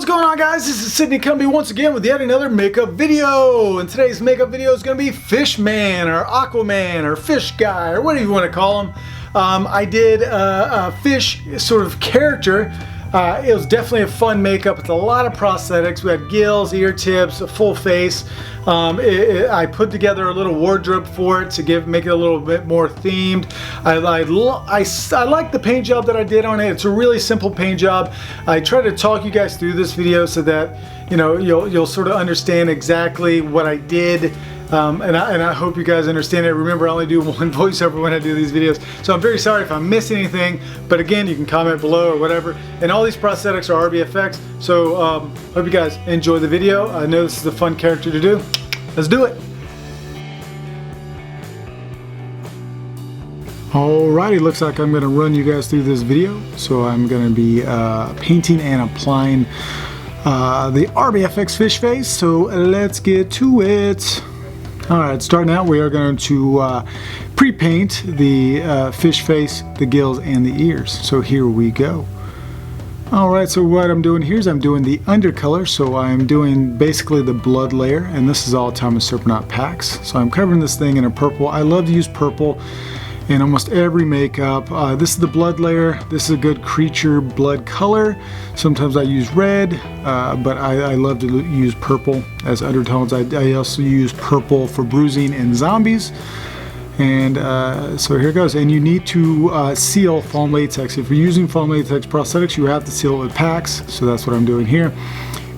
going on, guys? This is Sidney Cumbie once again with yet another makeup video. And today's makeup video is going to be Fish Man or Aquaman or Fish Guy or whatever you want to call him. I did a fish sort of character. It was definitely a fun makeup with a lot of prosthetics. We had gills, ear tips, a full face. I put together a little wardrobe for it to make it a little bit more themed. I like the paint job that I did on it. It's a really simple paint job. I try to talk you guys through this video so that you'll sort of understand exactly what I did. And I hope you guys understand it. Remember, I only do one voiceover when I do these videos, so I'm very sorry if I miss anything, but again, you can comment below or whatever. And all these prosthetics are RBFX, so hope you guys enjoy the video. I know this is a fun character to do. Let's do it. Alrighty, looks like I'm going to run you guys through this video. So I'm going to be painting and applying the RBFX fish face, so let's get to it. Alright, starting out, we are going to pre-paint the fish face, the gills, and the ears. So here we go. Alright, so what I'm doing here is I'm doing the undercolor. So I'm doing basically the blood layer, and this is all Thomas Surprenant packs. So I'm covering this thing in a purple. I love to use purple in almost every makeup. This is the blood layer. This is a good creature blood color. Sometimes I use red, but I love to use purple as undertones. I also use purple for bruising and zombies. And so here it goes. And you need to seal foam latex. If you're using foam latex prosthetics, you have to seal it with packs. So that's what I'm doing here.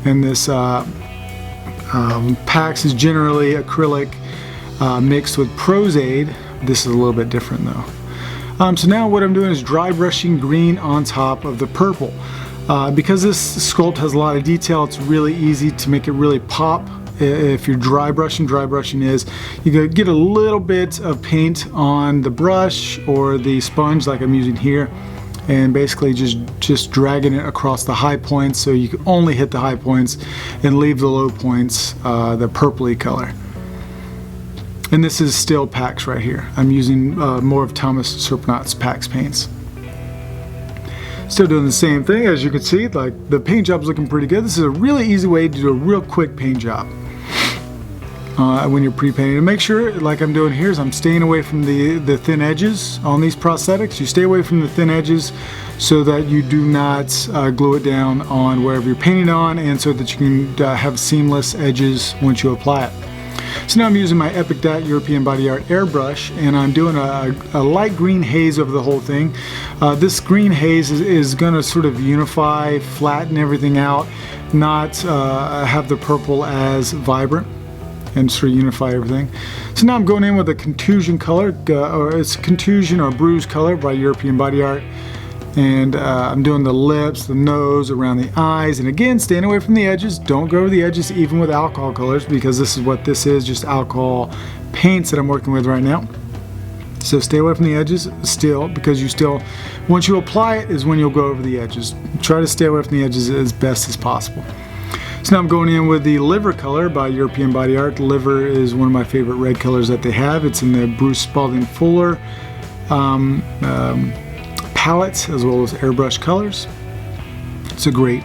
And this packs is generally acrylic mixed with Prosthetics. This is a little bit different though. So now what I'm doing is dry brushing green on top of the purple. Because this sculpt has a lot of detail, it's really easy to make it really pop. If you're dry brushing is you get a little bit of paint on the brush or the sponge like I'm using here, and basically just dragging it across the high points so you can only hit the high points and leave the low points the purpley color. And this is still packs right here. I'm using more of Thomas Surprenant's packs paints. Still doing the same thing, as you can see, like the paint job's looking pretty good. This is a really easy way to do a real quick paint job when you're pre-painting. And make sure, like I'm doing here, is I'm staying away from the thin edges on these prosthetics. You stay away from the thin edges so that you do not glue it down on wherever you're painting on, and so that you can have seamless edges once you apply it. So now I'm using my Epic Dot European Body Art airbrush, and I'm doing a light green haze over the whole thing. This green haze is going to sort of unify, flatten everything out, not have the purple as vibrant, and sort of unify everything. So now I'm going in with a contusion color, or it's contusion or bruise color by European Body Art. And I'm doing the lips, the nose, around the eyes, and again, staying away from the edges. Don't go over the edges even with alcohol colors, because this is what this is, just alcohol paints that I'm working with right now. So stay away from the edges still, because once you apply it is when you'll go over the edges. Try to stay away from the edges as best as possible. So now I'm going in with the liver color by European Body Art. Liver is one of my favorite red colors that they have. It's in the Bruce Spalding Fuller palettes, as well as airbrush colors. It's a great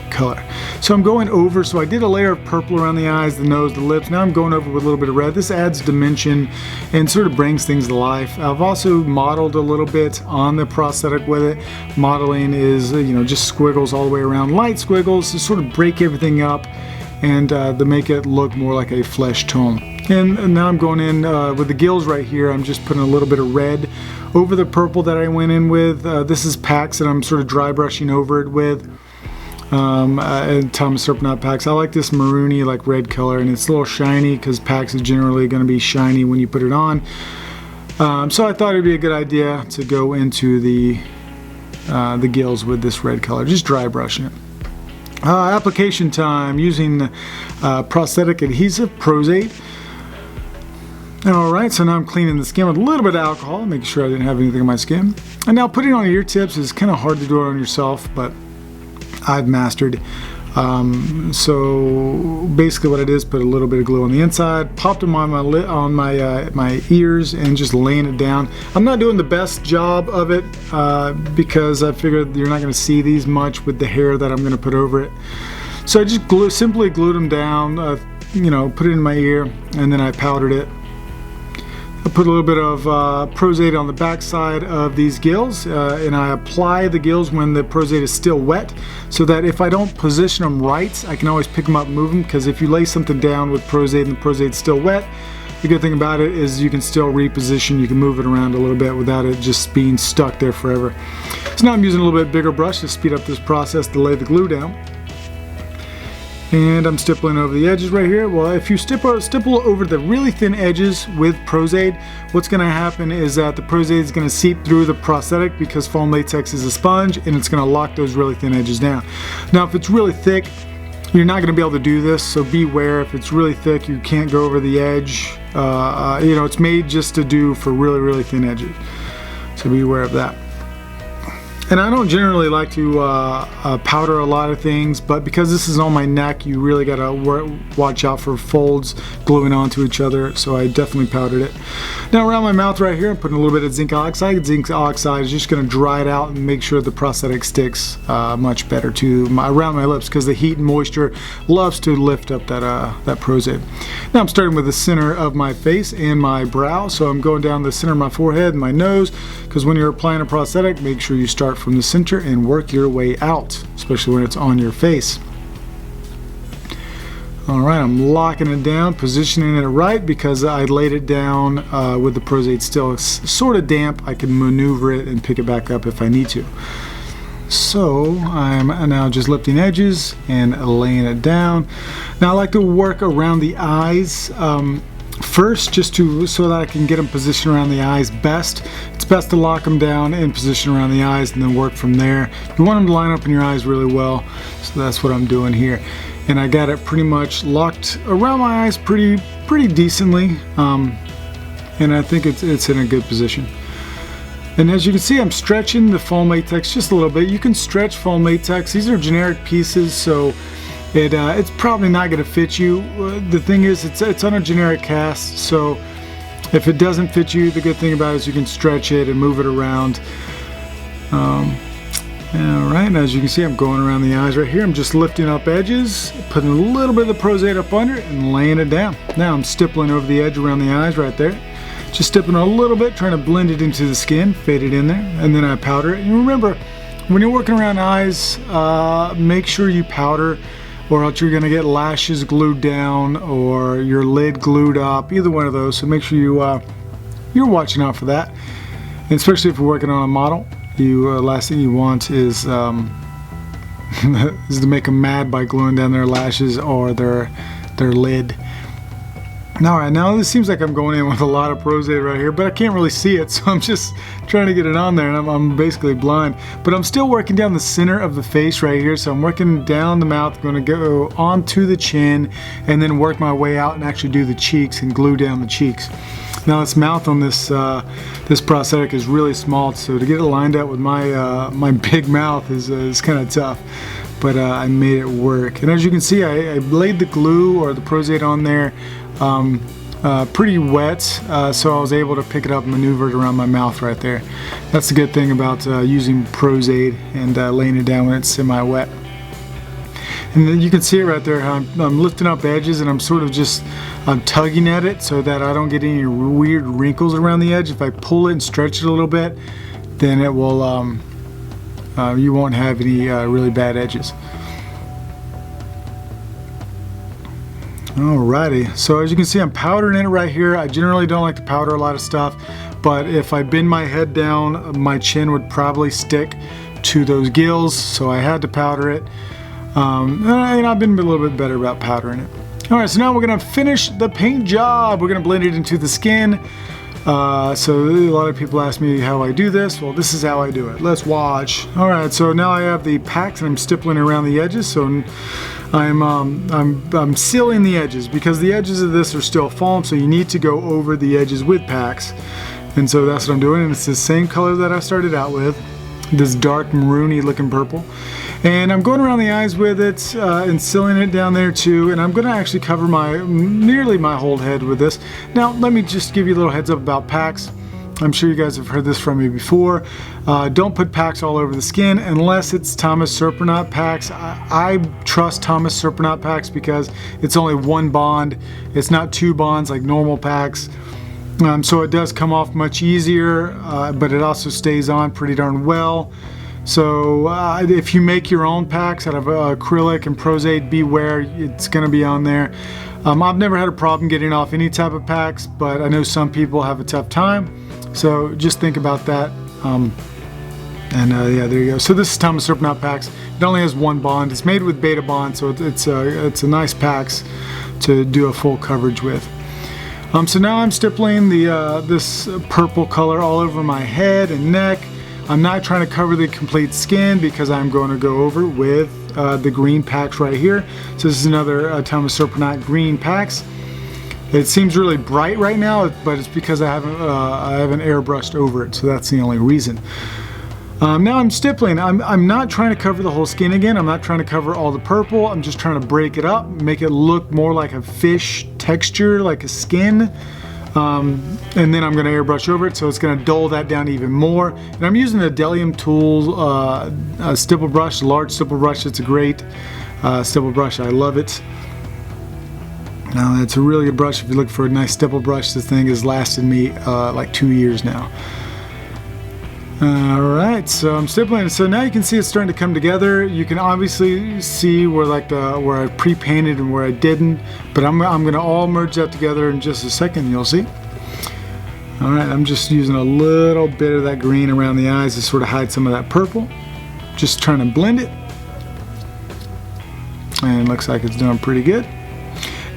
color. So I'm going over, so I did a layer of purple around the eyes, the nose, the lips. Now I'm going over with a little bit of red. This adds dimension and sort of brings things to life. I've also modeled a little bit on the prosthetic with it. Modeling is just squiggles all the way around, light squiggles to sort of break everything up and to make it look more like a flesh tone. And now I'm going in with the gills right here. I'm just putting a little bit of red over the purple that I went in with. This is packs that I'm sort of dry brushing over it with. And Thomas Surprenant packs. I like this maroony, like red color, and it's a little shiny because packs is generally going to be shiny when you put it on. So I thought it'd be a good idea to go into the gills with this red color, just dry brushing it. Application time using prosthetic adhesive Prosthetics. Alright, so now I'm cleaning the skin with a little bit of alcohol, making sure I didn't have anything on my skin. And now putting on ear tips is kind of hard to do it on yourself, but I've mastered. So basically what I did is put a little bit of glue on the inside, popped them on my ears, and just laying it down. I'm not doing the best job of it because I figured you're not going to see these much with the hair that I'm going to put over it. So I just simply glued them down, you know, put it in my ear, and then I powdered it. I put a little bit of Prosade on the back side of these gills, and I apply the gills when the Prosade is still wet, so that if I don't position them right, I can always pick them up and move them, because if you lay something down with Prosade and the Prosade's still wet, the good thing about it is you can still reposition, you can move it around a little bit without it just being stuck there forever. So now I'm using a little bit bigger brush to speed up this process to lay the glue down. And I'm stippling over the edges right here. Well, if you stipple over the really thin edges with Prosade, what's going to happen is that the Prosade is going to seep through the prosthetic, because foam latex is a sponge, and it's going to lock those really thin edges down. Now, if it's really thick, you're not going to be able to do this, so beware. If it's really thick, you can't go over the edge. You know, it's made just to do for really, really thin edges. So beware of that. And I don't generally like to powder a lot of things, but because this is on my neck, you really gotta watch out for folds gluing onto each other, so I definitely powdered it. Now around my mouth right here, I'm putting a little bit of zinc oxide. Zinc oxide is just gonna dry it out and make sure the prosthetic sticks much better to around my lips, because the heat and moisture loves to lift up that Prosade. Now I'm starting with the center of my face and my brow, so I'm going down the center of my forehead and my nose, because when you're applying a prosthetic, make sure you start from the center and work your way out, especially when it's on your face. Alright, I'm locking it down, positioning it right, because I laid it down with the Prosade still sort of damp. I can maneuver it and pick it back up if I need to. So I'm now just lifting edges and laying it down. Now I like to work around the eyes first, just so that I can get them positioned around the eyes best. It's best to lock them down in position around the eyes and then work from there. You want them to line up in your eyes really well, so that's what I'm doing here. And I got it pretty much locked around my eyes pretty decently, and I think it's in a good position. And as you can see, I'm stretching the foam latex just a little bit. You can stretch foam latex. These are generic pieces, so it's probably not going to fit you. The thing is, it's on a generic cast, so if it doesn't fit you, the good thing about it is you can stretch it and move it around. Alright, and as you can see, I'm going around the eyes right here. I'm just lifting up edges, putting a little bit of the Prosade up under it, and laying it down. Now I'm stippling over the edge around the eyes right there. Just stippling a little bit, trying to blend it into the skin, fade it in there, and then I powder it. And remember, when you're working around eyes, make sure you powder, or else you're going to get lashes glued down or your lid glued up, either one of those. So make sure you're watching out for that, and especially if you're working on a model. Last thing you want is is to make them mad by gluing down their lashes or their lid. Alright, now this seems like I'm going in with a lot of Prosade right here, but I can't really see it, so I'm just trying to get it on there, and I'm basically blind. But I'm still working down the center of the face right here, so I'm working down the mouth, going to go onto the chin, and then work my way out and actually do the cheeks and glue down the cheeks. Now this mouth on this prosthetic is really small, so to get it lined up with my big mouth is kind of tough. But I made it work. And as you can see, I laid the glue or the Prosade on there pretty wet, so I was able to pick it up and maneuver it around my mouth right there. That's the good thing about using Prosade and laying it down when it's semi-wet. And then you can see it right there, how I'm lifting up edges, and I'm sort of just tugging at it so that I don't get any weird wrinkles around the edge. If I pull it and stretch it a little bit, then it will you won't have any really bad edges. Alrighty, so as you can see, I'm powdering it right here. I generally don't like to powder a lot of stuff, but if I bend my head down, my chin would probably stick to those gills, so I had to powder it. And I've been a little bit better about powdering it. Alright, so now we're going to finish the paint job. We're going to blend it into the skin. So a lot of people ask me how I do this. Well, this is how I do it. Let's watch. Alright, so now I have the packs and I'm stippling around the edges. So I'm sealing the edges, because the edges of this are still foam, so you need to go over the edges with packs. And so that's what I'm doing, and it's the same color that I started out with, this dark maroony looking purple. And I'm going around the eyes with it and sealing it down there too. And I'm going to actually cover nearly my whole head with this. Now, let me just give you a little heads up about packs. I'm sure you guys have heard this from me before. Don't put packs all over the skin unless it's Thomas Surprenant packs. I trust Thomas Surprenant packs because it's only one bond. It's not two bonds like normal packs. So it does come off much easier, but it also stays on pretty darn well. So if you make your own packs out of acrylic and Prosade, beware, it's going to be on there. I've never had a problem getting off any type of packs, but I know some people have a tough time. So just think about that. Yeah, there you go. So this is Thomas Surprenant packs. It only has one bond. It's made with beta bond, so it's a nice packs to do a full coverage with. So now I'm stippling this purple color all over my head and neck. I'm not trying to cover the complete skin because I'm going to go over with the green packs right here. So this is another Thomas Surprenant green packs. It seems really bright right now, but it's because I haven't airbrushed over it, so that's the only reason. Now I'm stippling. I'm not trying to cover the whole skin again. I'm not trying to cover all the purple. I'm just trying to break it up, make it look more like a fish texture, like a skin. And then I'm going to airbrush over it, so it's going to dull that down even more. And I'm using a Delium Tools stipple brush, large stipple brush. It's a great stipple brush. I love it. Now it's a really good brush if you're looking for a nice stipple brush. This thing has lasted me like 2 years now. Alright, so I'm stippling. So now you can see it's starting to come together. You can obviously see where where I pre-painted and where I didn't, but I'm going to all merge that together in just a second, you'll see. Alright, I'm just using a little bit of that green around the eyes to sort of hide some of that purple. Just trying to blend it. And it looks like it's doing pretty good.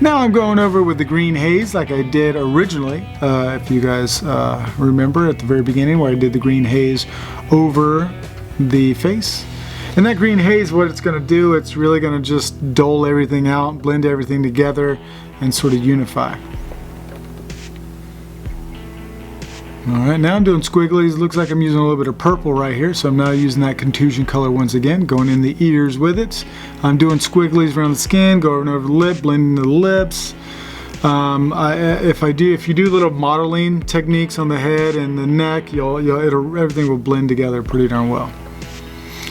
Now I'm going over with the green haze like I did originally, if you guys remember at the very beginning where I did the green haze over the face. And that green haze, what it's going to do, it's really going to just dull everything out, blend everything together, and sort of unify. Alright, now I'm doing squigglies. Looks like I'm using a little bit of purple right here, so I'm now using that contusion color once again, going in the ears with it. I'm doing squigglies around the skin, going over the lip, blending the lips. If you do little modeling techniques on the head and the neck, everything will blend together pretty darn well.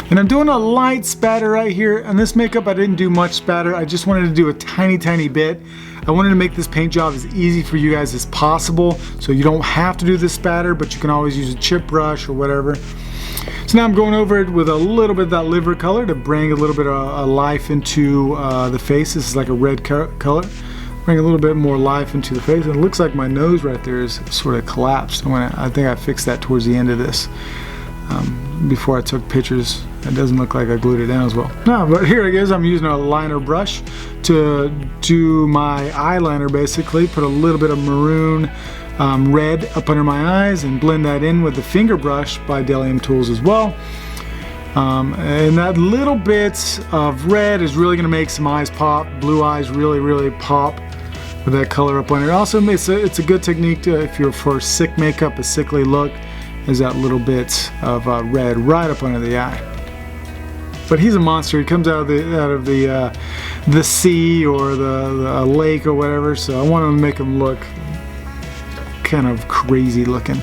And I'm doing a light spatter right here. On this makeup, I didn't do much spatter. I just wanted to do a tiny bit. I wanted to make this paint job as easy for you guys as possible, so you don't have to do this spatter, but you can always use a chip brush or whatever. So now I'm going over it with a little bit of that liver color to bring a little bit of life into the face. This is like a red color. Bring a little bit more life into the face. And it looks like my nose right there is sort of collapsed. I think I fixed that towards the end of this. Before I took pictures, it doesn't look like I glued it down as well. No, but here it is. I'm using a liner brush to do my eyeliner basically. Put a little bit of maroon red up under my eyes and blend that in with the finger brush by Delium Tools as well. And that little bit of red is really going to make some eyes pop. Blue eyes really pop with that color up under it. Also, it's a good technique if you're for sick makeup, a sickly look, is that little bit of red right up under the eye. But he's a monster. He comes out of the sea or the lake or whatever. So I want to make him look kind of crazy looking.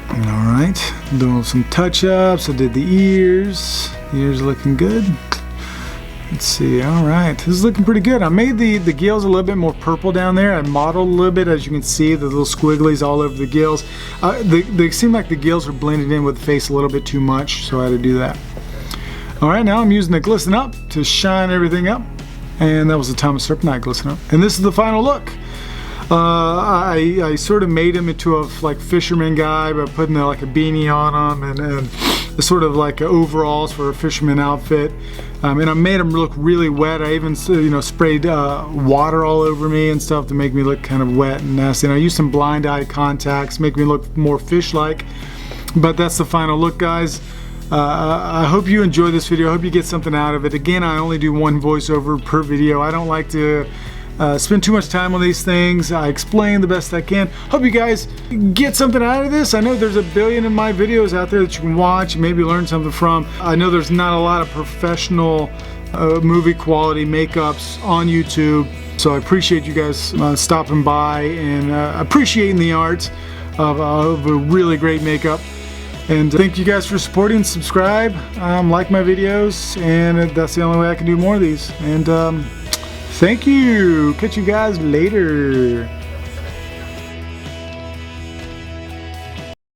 Alright, doing some touch-ups. I did the ears. The ears looking good. Let's see, alright, this is looking pretty good. I made the gills a little bit more purple down there. I modeled a little bit, as you can see, the little squigglies all over the gills. They seem like the gills are blended in with the face a little bit too much, so I had to do that. Alright, now I'm using the Glisten Up to shine everything up. And that was the Thomas Surprenant Glisten Up. And this is the final look. I sort of made him into a like fisherman guy by putting like a beanie on him and sort of like overalls for a fisherman outfit. And I made him look really wet. I even sprayed water all over me and stuff to make me look kind of wet and nasty. And I used some blind eye contacts, make me look more fish-like. But that's the final look, guys. I hope you enjoy this video. I hope you get something out of it. Again, I only do one voiceover per video. I don't like to spend too much time on these things. I explain the best I can. Hope you guys get something out of this. I know there's a billion of my videos out there that you can watch and maybe learn something from. I know there's not a lot of professional movie quality makeups on YouTube, so I appreciate you guys stopping by and appreciating the art of a really great makeup. And thank you guys for supporting. Subscribe, like my videos, and that's the only way I can do more of these. And thank you. Catch you guys later.